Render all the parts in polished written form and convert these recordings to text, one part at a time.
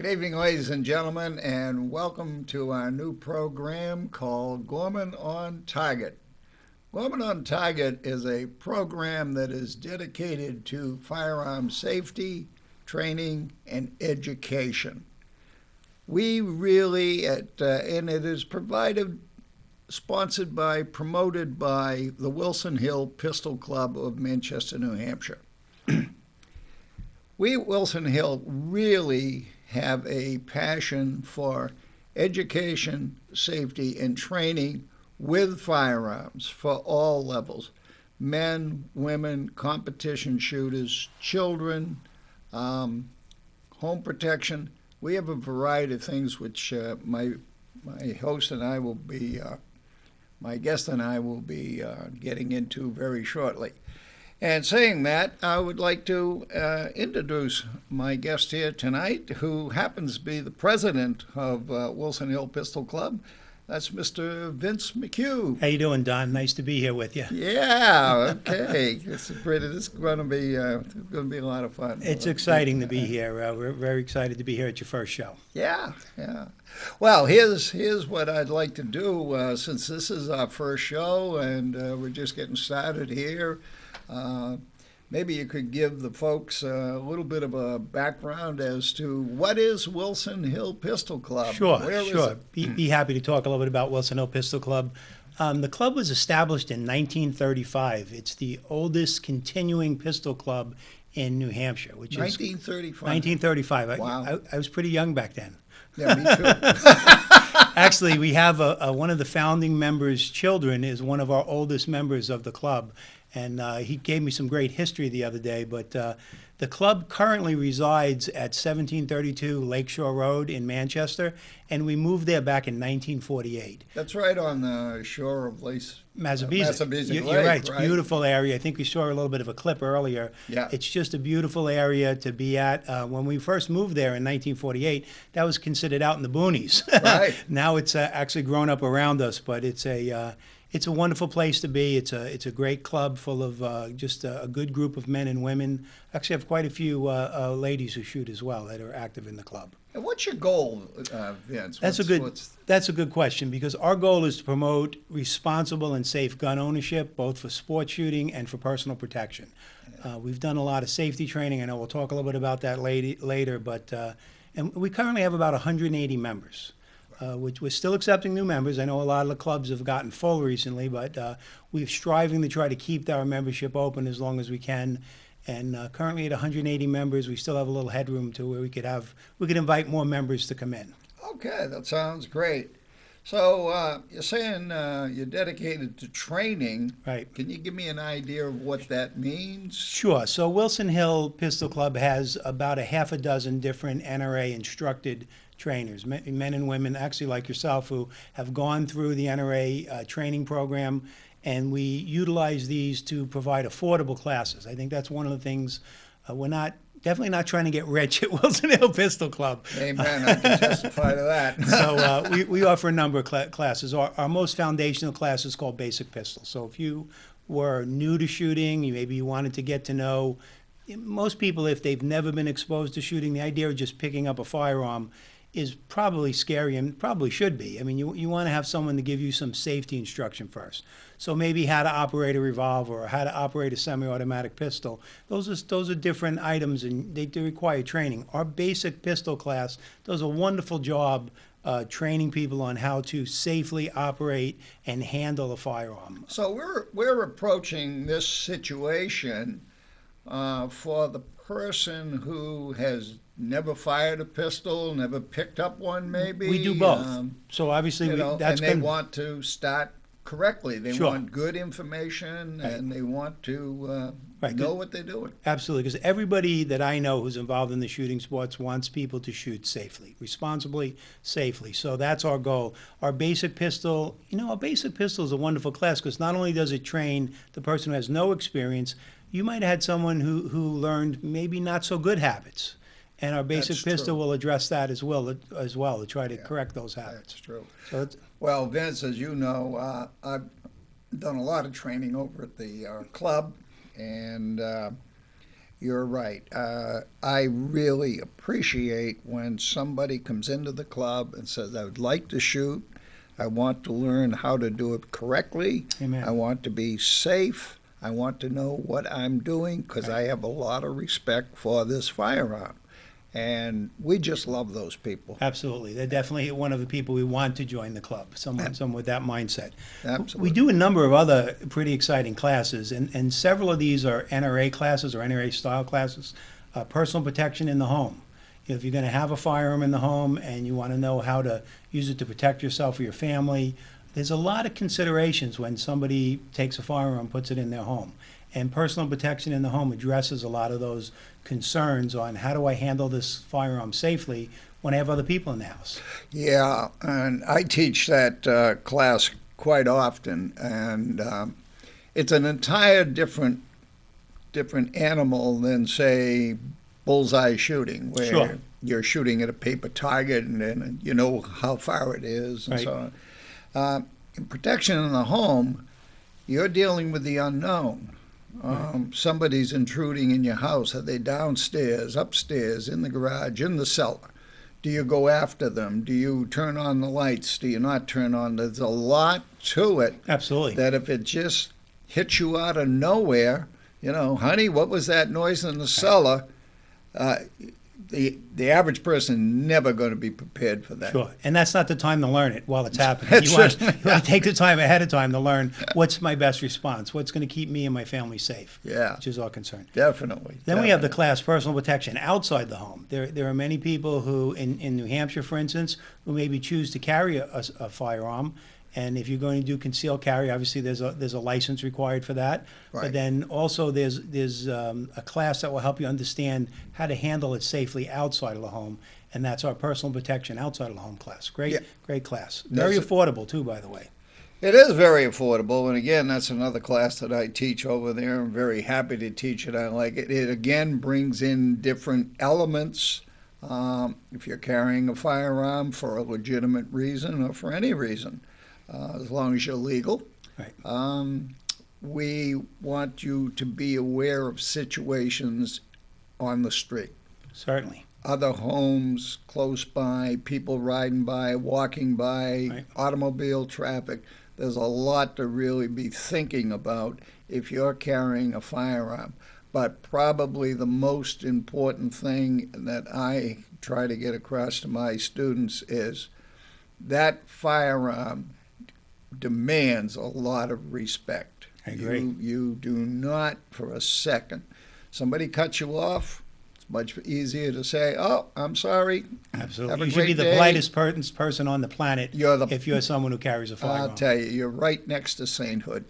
Good evening, ladies and gentlemen, and welcome to our new program called Gorman on Target. Gorman on Target is a program that is dedicated to firearm safety, training, and education. We really, and it is promoted by the Wilson Hill Pistol Club of Manchester, New Hampshire. We at Wilson Hill really have a passion for education, safety, and training with firearms for all levels: men, women, competition shooters, children, home protection. We have a variety of things which my host and I will be, my guest and I will be getting into very shortly. And saying that, I would like to introduce my guest here tonight, who happens to be the president of Wilson Hill Pistol Club. That's Mr. Vince McHugh. How you doing, Don? Nice to be here with you. Yeah, okay. This is going to be a lot of fun. It's exciting to be here. We're very excited to be here at your first show. Yeah. Well, here's what I'd like to do, since this is our first show and we're just getting started here. Maybe you could give the folks a little bit of a background as to what is Wilson Hill Pistol Club? Sure. Be happy to talk a little bit about Wilson Hill Pistol Club. The club was established in 1935. It's the oldest continuing pistol club in New Hampshire, which 1935. 1935. Wow. I was pretty young back then. Yeah, me too. Actually, we have one of the founding members' children is one of our oldest members of the club. And he gave me some great history the other day, but the club currently resides at 1732 Lakeshore Road in Manchester, and we moved there back in 1948. That's right on the shore of Massabesic Lake, You're right. It's a beautiful area. I think we saw a little bit of a clip earlier. Yeah. It's just a beautiful area to be at. When we first moved there in 1948, that was considered out in the boonies. Right. Now it's actually grown up around us, but it's a wonderful place to be. It's a great club full of just a good group of men and women. Actually, I have quite a few ladies who shoot as well that are active in the club. And what's your goal, Vince? That's a good question, because our goal is to promote responsible and safe gun ownership, both for sport shooting and for personal protection. We've done a lot of safety training. I know we'll talk a little bit about that later, but and we currently have about 180 members. Which we're still accepting new members. I know a lot of the clubs have gotten full recently, but we're striving to try to keep our membership open as long as we can. And currently at 180 members, we still have a little headroom to where we could invite more members to come in. Okay, that sounds great. So you're saying you're dedicated to training. Right. Can you give me an idea of what that means? Sure. So Wilson Hill Pistol Club has about a half a dozen different NRA instructed trainers, men and women, actually like yourself, who have gone through the NRA training program, and we utilize these to provide affordable classes. I think that's one of the things we're definitely not trying to get rich at Wilson Hill Pistol Club. Amen. I can testify to that. So we offer a number of classes. Our most foundational class is called Basic Pistol. So if you were new to shooting, maybe you wanted to get to know, most people, if they've never been exposed to shooting, the idea of just picking up a firearm is probably scary, and probably should be. I mean, you want to have someone to give you some safety instruction first. So maybe how to operate a revolver or how to operate a semi-automatic pistol. Those are different items, and they do require training. Our basic pistol class does a wonderful job training people on how to safely operate and handle a firearm. So we're approaching this situation for the person who has never fired a pistol, never picked up one, maybe. We do both. So obviously, they want to start correctly. They Sure. want good information, Right. and they want to Right. know what they're doing. Absolutely, because everybody that I know who's involved in the shooting sports wants people to shoot safely, responsibly, safely. So that's our goal. Our basic pistol is a wonderful class, because not only does it train the person who has no experience, you might have had someone who learned maybe not so good habits. And our basic That's pistol true. will address that as well to try to correct those habits. That's true. So Well, Vince, as you know, I've done a lot of training over at the club, and You're right. I really appreciate when somebody comes into the club and says, I would like to shoot. I want to learn how to do it correctly. Amen. I want to be safe. I want to know what I'm doing because I have a lot of respect for this firearm. And we just love those people. Absolutely. They're definitely one of the people we want to join the club, someone with that mindset. Absolutely. We do a number of other pretty exciting classes, and several of these are NRA classes or NRA-style classes, personal protection in the home. If you're going to have a firearm in the home and you want to know how to use it to protect yourself or your family, there's a lot of considerations when somebody takes a firearm and puts it in their home. And personal protection in the home addresses a lot of those concerns on how do I handle this firearm safely when I have other people in the house. Yeah, and I teach that class quite often, and it's an entire different animal than, say, bullseye shooting, where Sure. you're shooting at a paper target and then you know how far it is and Right. so on. In protection in the home, you're dealing with the unknown. Somebody's intruding in your house. Are they downstairs, upstairs, in the garage, in the cellar? Do you go after them? Do you turn on the lights? Do you not turn on? There's a lot to it. Absolutely. That if it just hits you out of nowhere, honey, what was that noise in the cellar? The average person never going to be prepared for that. Sure. And that's not the time to learn it while it's happening. You want to take the time ahead of time to learn what's my best response, what's going to keep me and my family safe, Yeah, which is our concern. definitely. Then we have the class personal protection outside the home. There are many people who, in New Hampshire, for instance, who maybe choose to carry a firearm. And if you're going to do concealed carry, obviously there's a license required for that. Right. But then also there's a class that will help you understand how to handle it safely outside of the home, and that's our personal protection outside of the home class. Great, Yeah. great class. Very That's- affordable too, by the way. It is very affordable, and again, that's another class that I teach over there. I'm very happy to teach it. I like it. It again brings in different elements. If you're carrying a firearm for a legitimate reason or for any reason, as long as you're legal. Right. We want you to be aware of situations on the street. Certainly. Other homes close by, people riding by, walking by, Right. automobile traffic. There's a lot to really be thinking about if you're carrying a firearm. But probably the most important thing that I try to get across to my students is that firearm demands a lot of respect. I agree. You do not for a second. Somebody cuts you off, it's much easier to say, "Oh, I'm sorry." Absolutely. Have a You should be great the day. politest person on the planet You're if you're someone who carries a firearm. I'll tell you, you're right next to sainthood.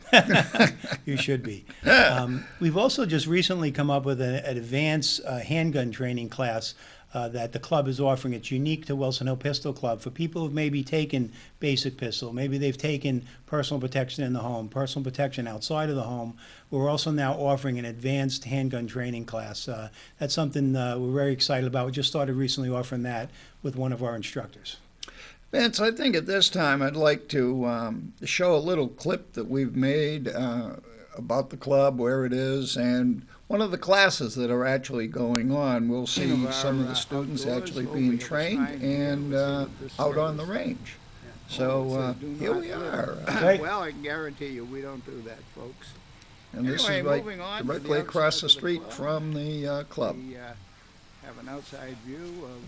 You should be. We've also just recently come up with an advanced handgun training class that the club is offering. It's unique to Wilson Hill Pistol Club for people who've maybe taken basic pistol, maybe they've taken personal protection in the home, personal protection outside of the home. We're also now offering an advanced handgun training class. That's something we're very excited about. We just started recently offering that with one of our instructors. Vince, I think at this time I'd like to show a little clip that we've made about the club, where it is, and one of the classes that are actually going on. We'll see some of the students actually being trained and out on the range. So here we are. Great. Well, I can guarantee you we don't do that, folks. And this Anyway, is right moving on to directly the across outside the of the street club. from the club. We have an outside view of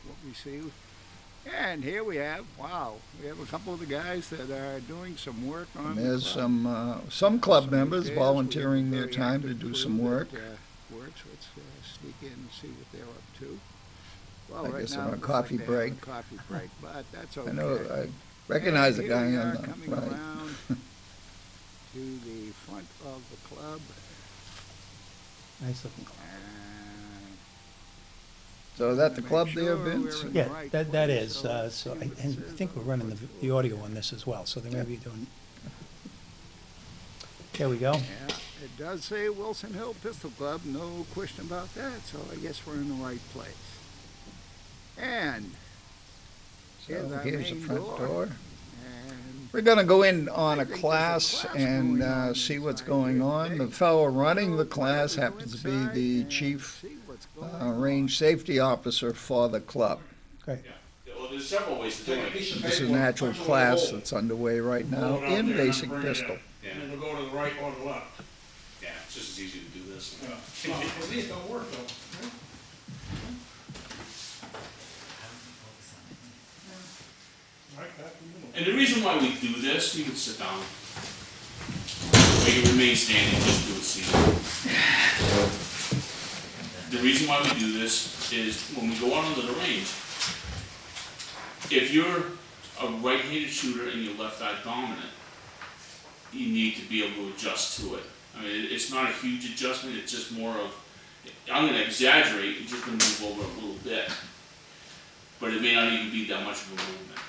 what we see. And here we have a couple of the guys that are doing some work on And the there's club. some club Some members details. We have a volunteering their very time to active do crew some work. that, works. Let's sneak in and see what they're up to. Well, I right guess now, on a it looks coffee like they have a break. coffee break, but that's okay. I know, I recognize the And guy here we on are the coming right. around to the front of the club. Nice looking class. And So is that the Make club there, sure Vince? we're in Yeah, the right that place, is. so let's So see I, what and this I is think we're on running the audio on this as well, so they may be doing. There we go. Yeah, it does say Wilson Hill Pistol Club, no question about that, so I guess we're in the right place. And here's So our here's the main front door. and We're going to go in on I a think there's a class class and going on see what's inside going here on. today. The fellow running the So, class why don't we go happens to be inside the and chief see what's going on? range safety officer for the club. Great. Yeah, well, there's several ways to do it. This is an actual class that's underway right now in basic pistol. Yeah, And then we'll go to the right or the left. yeah, it's just as easy to do this. Yeah. Well, for me, it don't work though. right? Right, back in the middle. And the reason why we do this, you can sit down. Or you can remain standing, just do it seated. The reason why we do this is when we go out onto the range, if you're a right-handed shooter and you're left eye dominant, you need to be able to adjust to it. I mean, it's not a huge adjustment, it's just more of, I'm gonna exaggerate, you're just gonna move over a little bit. But it may not even be that much of a movement.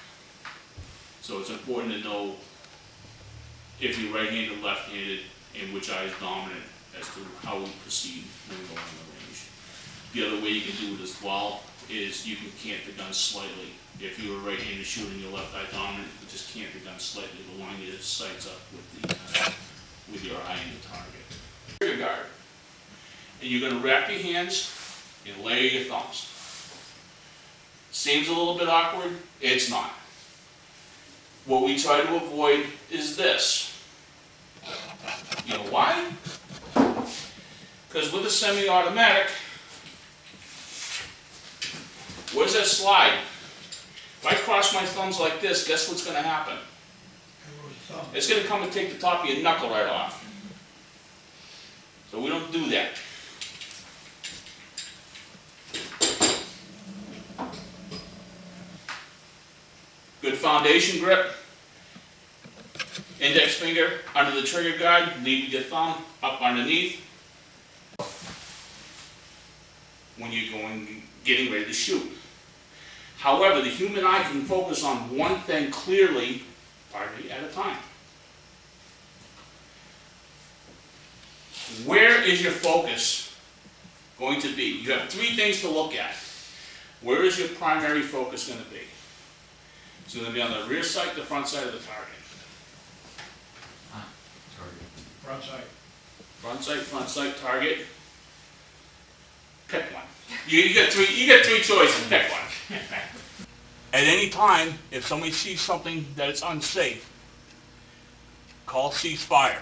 So it's important to know if you're right-handed, left-handed, and which eye is dominant as to how we proceed when we go on the range. The other way you can do it as well is you can cant the gun slightly. If you're a right-handed shooter and your left eye dominant, you just cant the gun slightly to line your sights up with your eye in the target. Trigger guard. And you're gonna wrap your hands and layer your thumbs. Seems a little bit awkward, it's not. What we try to avoid is this. You know why? Because with a semi-automatic, where's that slide? If I cross my thumbs like this, guess what's going to happen? It's going to come and take the top of your knuckle right off. So we don't do that. Good foundation grip. Index finger under the trigger guard, leave your thumb up underneath when you're getting ready to shoot. However, the human eye can focus on one thing clearly, at a time. Where is your focus going to be? You have three things to look at. Where is your primary focus going to be? It's going to be on the rear sight, the front side of the target. Front sight. Front sight, target. Pick one. You get three choices, pick one. At any time, if somebody sees something that is unsafe, call ceasefire.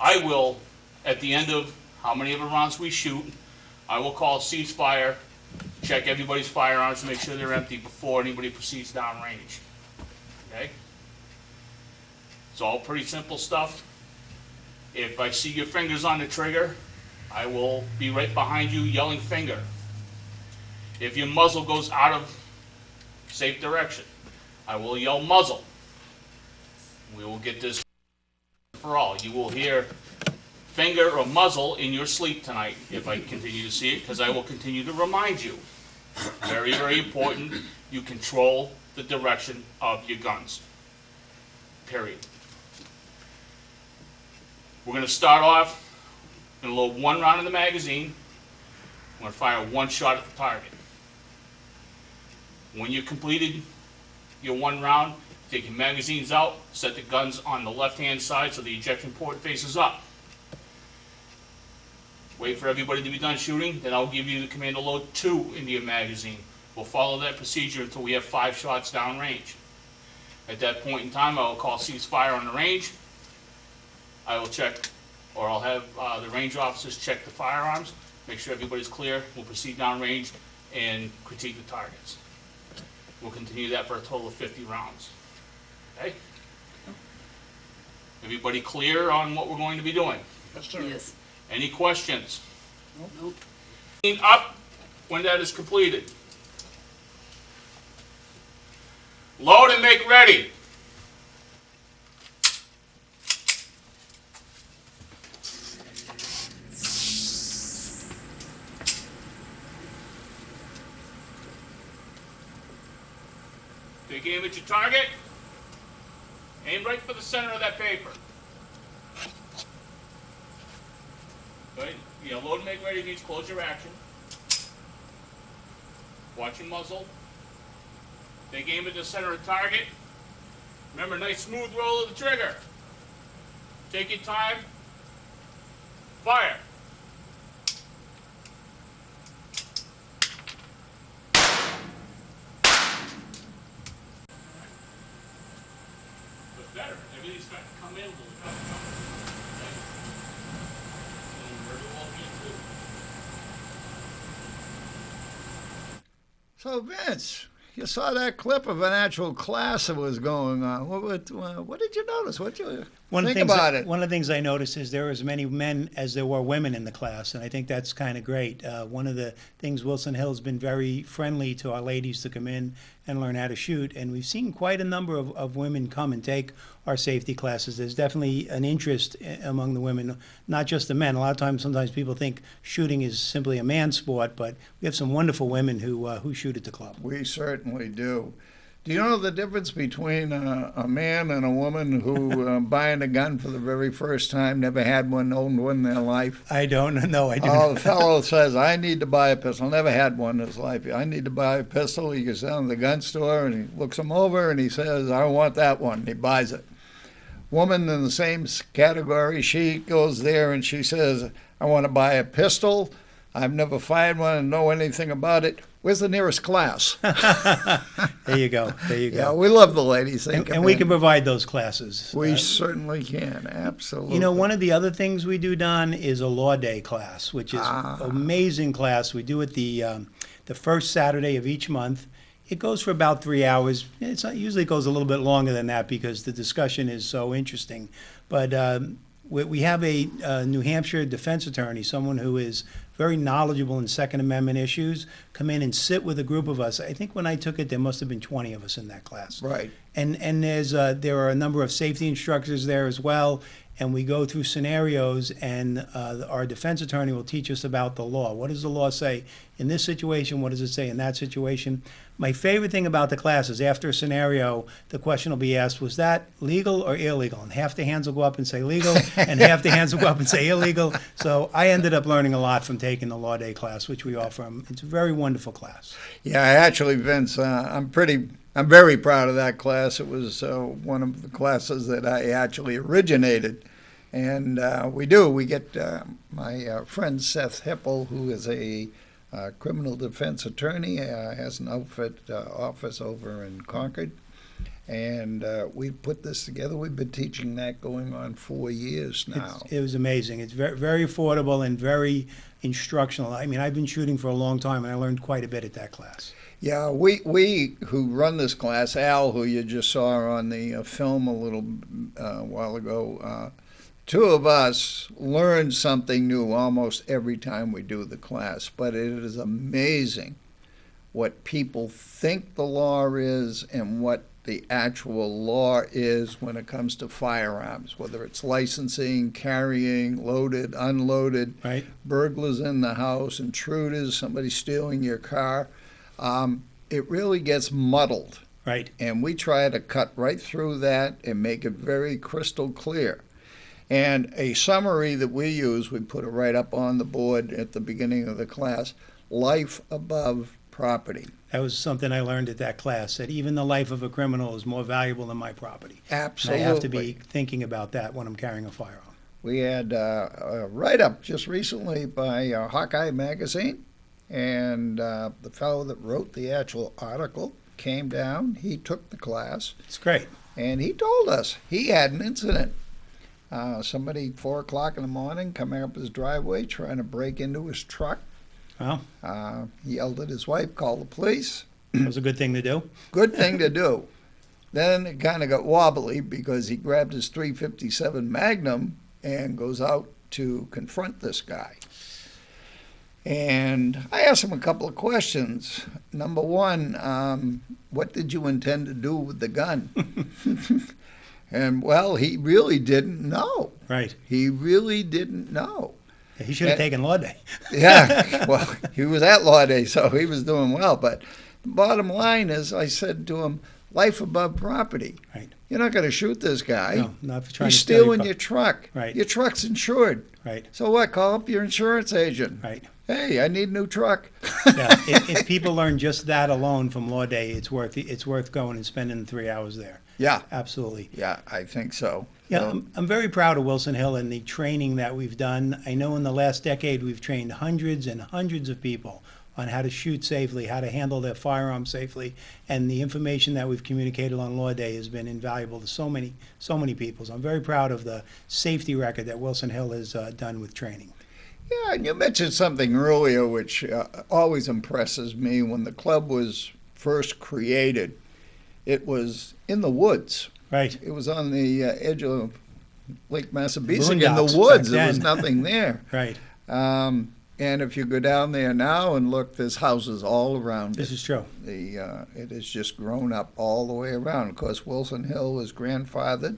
I will, at the end of how many of the rounds we shoot, I will call ceasefire, check everybody's firearms to make sure they're empty before anybody proceeds downrange. Okay? It's all pretty simple stuff. If I see your fingers on the trigger, I will be right behind you yelling finger. If your muzzle goes out of safe direction, I will yell muzzle. We will get this for all. You will hear finger or muzzle in your sleep tonight if I continue to see it, because I will continue to remind you. Very, very important, you control the direction of your guns. Period. We're going to start off and load one round in the magazine. I'm going to fire one shot at the target. When you've completed your one round, take your magazines out, set the guns on the left-hand side so the ejection port faces up. Wait for everybody to be done shooting, then I'll give you the command to load 2 into your magazine. We'll follow that procedure until we have 5 shots downrange. At that point in time, I will call ceasefire on the range. I will check, or I'll have the range officers check the firearms, make sure everybody's clear. We'll proceed downrange and critique the targets. We'll continue that for a total of 50 rounds. Okay? Everybody clear on what we're going to be doing? Yes, sir. Yes. Any questions? Nope. Up when that is completed. Load and make ready. Take aim at your target. Aim right for the center of that paper. Good. Yeah, load and make ready means close your action. Watch your muzzle. Take aim at the center of the target. Remember, nice smooth roll of the trigger. Take your time. Fire. But better. Everything's got to come in a little bit. Okay? And we're all in too. So, Vince, you saw that clip of an actual class that was going on. What did you notice? What did you think about it? One of the things I noticed is there were as many men as there were women in the class, and I think that's kind of great. One of the things Wilson Hill has been very friendly to our ladies to come in and learn how to shoot, and we've seen quite a number of women come and take our safety classes. There's definitely an interest among the women, not just the men. A lot of times, sometimes people think shooting is simply a man's sport, but we have some wonderful women who shoot at the club. We certainly do. Do you know the difference between a man and a woman who buying a gun for the very first time, never had one, owned one in their life? I don't know. I do Oh, not. the fellow says, I need to buy a pistol. Never had one in his life. I need to buy a pistol. He goes down to the gun store and he looks them over and he says, I want that one. And he buys it. Woman in the same category, she goes there and she says, I want to buy a pistol. I've never fired one and know anything about it. Where's the nearest class? There you go. There you Yeah, go. we love the ladies. They And, come and we in. can provide those classes. We certainly can, absolutely. You know, one of the other things we do, Don, is a law day class, which is an amazing class. We do it the first Saturday of each month. It goes for about 3 hours. Usually it goes a little bit longer than that because the discussion is so interesting. But we have a New Hampshire defense attorney, someone who is very knowledgeable in Second Amendment issues, come in and sit with a group of us. I think when I took it, there must have been 20 of us in that class. Right. And there are a number of safety instructors there as well, and we go through scenarios, and our defense attorney will teach us about the law. What does the law say in this situation? What does it say in that situation? My favorite thing about the class is after a scenario, the question will be asked, was that legal or illegal? And half the hands will go up and say legal, and half the hands will go up and say illegal. So I ended up learning a lot from taking the law day class, which we offer. It's a very wonderful class. Yeah, actually, Vince, I'm very proud of that class. It was one of the classes that I actually originated. And we get my friend Seth Hippel, who is a criminal defense attorney, has an office over in Concord. And we put this together. We've been teaching that going on 4 years now. It was amazing. It's very, very affordable and very instructional. I mean, I've been shooting for a long time, and I learned quite a bit at that class. Yeah, we who run this class, Al, who you just saw on the film a little while ago, two of us learn something new almost every time we do the class. But it is amazing what people think the law is and what the actual law is when it comes to firearms, whether it's licensing, carrying, loaded, unloaded, Right. burglars in the house, intruders, somebody stealing your car. It really gets muddled. Right. And we try to cut right through that and make it very crystal clear. And a summary that we use, we put it right up on the board at the beginning of the class, life above property. That was something I learned at that class, that even the life of a criminal is more valuable than my property. Absolutely. And I have to be thinking about that when I'm carrying a firearm. We had a write-up just recently by Hawkeye Magazine, and the fellow that wrote the actual article came down, he took the class, It's great. and he told us he had an incident. Somebody 4 o'clock in the morning coming up his driveway trying to break into his truck. Well, He yelled at his wife, called the police. it was a good thing to do. Good thing to do. Then it kind of got wobbly because he grabbed his .357 Magnum and goes out to confront this guy. And I asked him a couple of questions. Number one, what did you intend to do with the gun? And, well, he really didn't know. Right. He really didn't know. He should have taken law day. Yeah, well, he was at Law Day, so he was doing well. But the bottom line is, I said to him, life above property. Right. You're not going to shoot this guy. No, not for trying He's to steal stealing car. your truck. Right. Your truck's insured. Right. So what? Call up your insurance agent. Right. Hey, I need a new truck. Yeah, if people learn just that alone from Law Day, it's worth going and spending 3 hours there. Yeah, Absolutely. yeah, I think so. Yeah, So, I'm very proud of Wilson Hill and the training that we've done. I know in the last decade, we've trained hundreds and hundreds of people on how to shoot safely, how to handle their firearms safely, and the information that we've communicated on Law Day has been invaluable to so many people. So I'm very proud of the safety record that Wilson Hill has done with training. yeah, and you mentioned something earlier which always impresses me. When the club was first created, it was in the woods. Right. It was on the edge of Lake Massabesic in Boondocks the woods. back There was then. nothing there. Right. And if you go down there now and look, there's houses all around This it. is true. It has just grown up all the way around. Of course, Wilson Hill was grandfathered,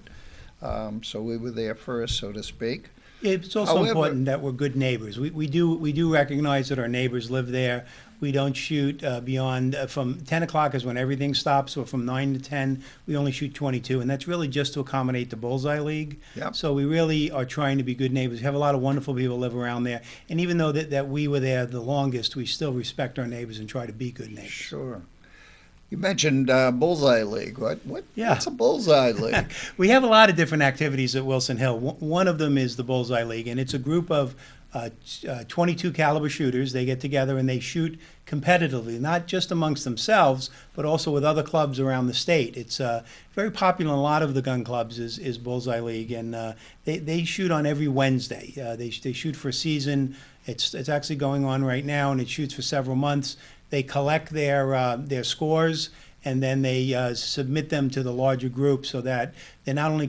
so we were there first, so to speak. It's also However- important that we're good neighbors. We do recognize that our neighbors live there. We don't shoot beyond, from 10 o'clock is when everything stops, so from 9 to 10, we only shoot 22, and that's really just to accommodate the Bullseye League. Yep. So we really are trying to be good neighbors. We have a lot of wonderful people live around there, and even though that we were there the longest, we still respect our neighbors and try to be good neighbors. Sure. You mentioned Bullseye League. Yeah. What's a Bullseye League? We have a lot of different activities at Wilson Hill. One of them is the Bullseye League, and it's a group of 22 caliber shooters. They get together and they shoot competitively, not just amongst themselves, but also with other clubs around the state. It's very popular in a lot of the gun clubs is Bullseye League, and they shoot on every Wednesday. They shoot for a season. It's actually going on right now, and it shoots for several months. They collect their scores, and then they submit them to the larger group so that they're not only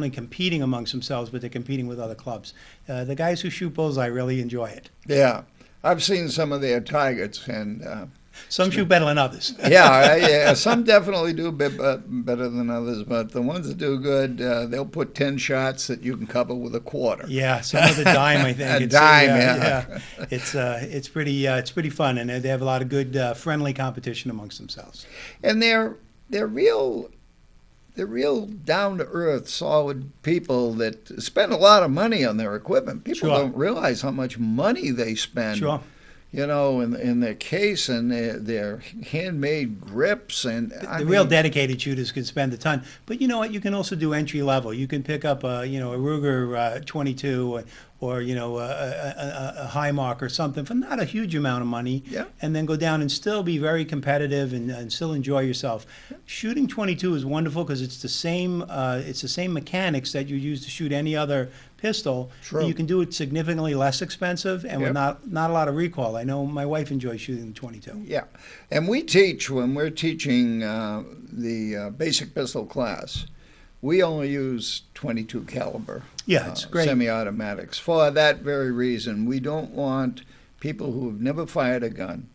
competing amongst themselves, but they're competing with other clubs. The guys who shoot Bullseye really enjoy it. Yeah. I've seen some of their targets, and Some shoot better than others. yeah, some definitely do a bit better than others, but the ones that do good, they'll put 10 shots that you can cover with a quarter. Yeah, some of the dime, I think. A dime, yeah. It's pretty fun, and they have a lot of good friendly competition amongst themselves. And they're real down to earth, solid people that spend a lot of money on their equipment. People Sure. don't realize how much money they spend. Sure. You know, in their case and their handmade grips and The real dedicated shooters can spend a ton, but you know what? You can also do entry level. You can pick up a Ruger 22 or a high mark or something for not a huge amount of money, Yeah. and then go down and still be very competitive and still enjoy yourself. Shooting 22 is wonderful because it's the same mechanics that you use to shoot any other pistol. True. You can do it significantly less expensive and with Yep. not a lot of recoil. I know my wife enjoys shooting the 22. Yeah, and we teach when we're teaching the basic pistol class. We only use 22 caliber. Yeah, it's great. Semi-automatics for that very reason. We don't want people who have never fired a gun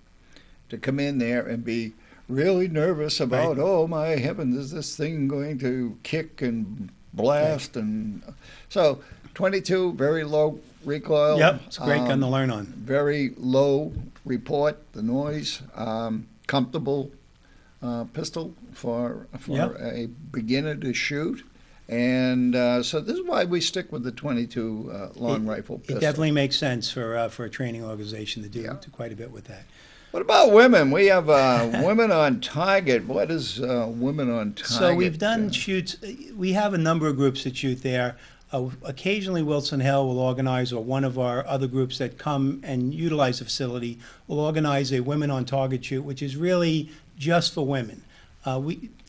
to come in there and be really nervous about, Right. oh my heavens, is this thing going to kick and blast? And so 22, very low recoil. Yep, it's a great gun to learn on. Very low report, the noise, comfortable pistol for Yep. a beginner to shoot. And so this is why we stick with the 22 long rifle pistol. It definitely makes sense for a training organization to do Yeah. quite a bit with that. What about women? We have Women on Target. What is Women on Target? So we've done shoots. We have a number of groups that shoot there. Occasionally, Wilson Hill will organize, or one of our other groups that come and utilize the facility will organize a Women on Target shoot, which is really just for women.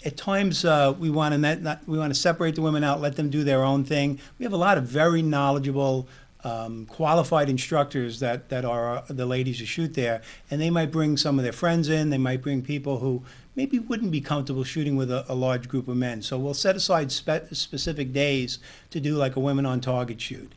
At times we want to separate the women out, let them do their own thing. We have a lot of very knowledgeable, qualified instructors that are the ladies who shoot there, and they might bring some of their friends in. They might bring people who maybe wouldn't be comfortable shooting with a large group of men. So we'll set aside specific days to do like a Women on Target shoot.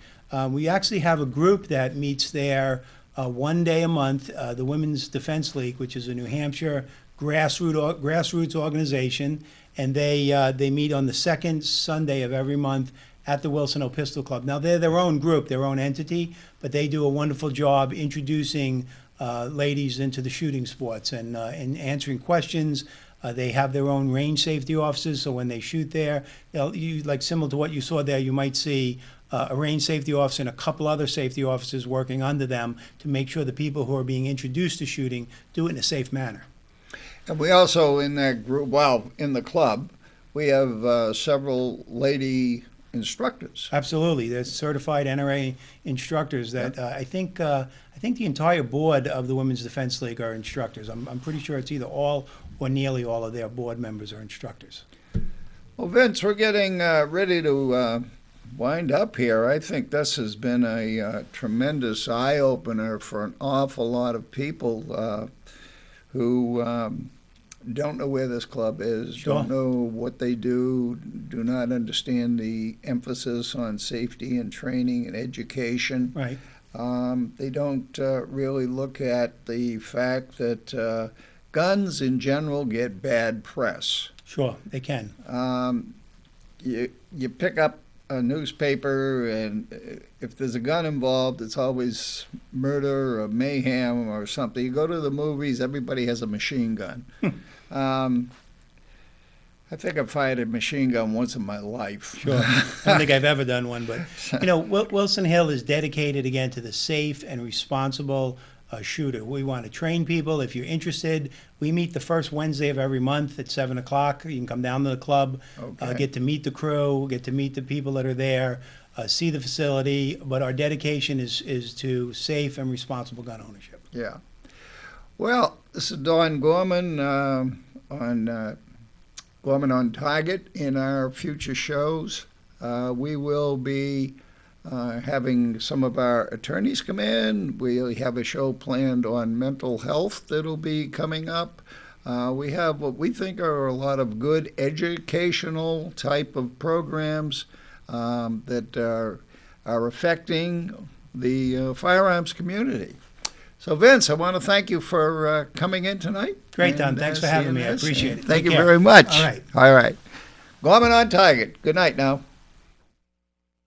We actually have a group that meets there one day a month, the Women's Defense League, which is a New Hampshire grassroots organization, and they meet on the second Sunday of every month at the Wilson Hill Pistol Club. Now, they're their own group, their own entity, but they do a wonderful job introducing ladies into the shooting sports and answering questions. They have their own range safety officers, so when they shoot there, like similar to what you saw there, you might see a range safety officer and a couple other safety officers working under them to make sure the people who are being introduced to shooting do it in a safe manner. And we also, in that group, well, in the club, we have several lady instructors. Absolutely, there's certified NRA instructors that I think the entire board of the Women's Defense League are instructors. I'm pretty sure it's either all or nearly all of their board members are instructors. Well, Vince, we're getting ready to wind up here. I think this has been a tremendous eye-opener for an awful lot of people who don't know where this club is, Sure. don't know what they do not understand the emphasis on safety and training and education. Right. They don't really look at the fact that guns in general get bad press. Sure, they can. You pick up a newspaper, and if there's a gun involved, it's always murder or mayhem or something. You go to the movies, everybody has a machine gun. I think I fired a machine gun once in my life. Sure. I don't think I've ever done one, but Wilson Hill is dedicated again to the safe and responsible shooter. We want to train people. If you're interested, we meet the first Wednesday of every month at 7 o'clock. You can come down to the club, Okay. get to meet the crew, get to meet the people that are there, see the facility. But our dedication is to safe and responsible gun ownership. Yeah. Well, this is Don Gorman on Gorman on Target. In our future shows, we will be having some of our attorneys come in. We have a show planned on mental health that'll be coming up. We have what we think are a lot of good educational type of programs that are affecting the firearms community. So, Vince, I want to thank you for coming in tonight. Great, Don. Thanks for having me. I appreciate it. Thank Take you care. very much. All right. All right. Gorman on Target. Good night now.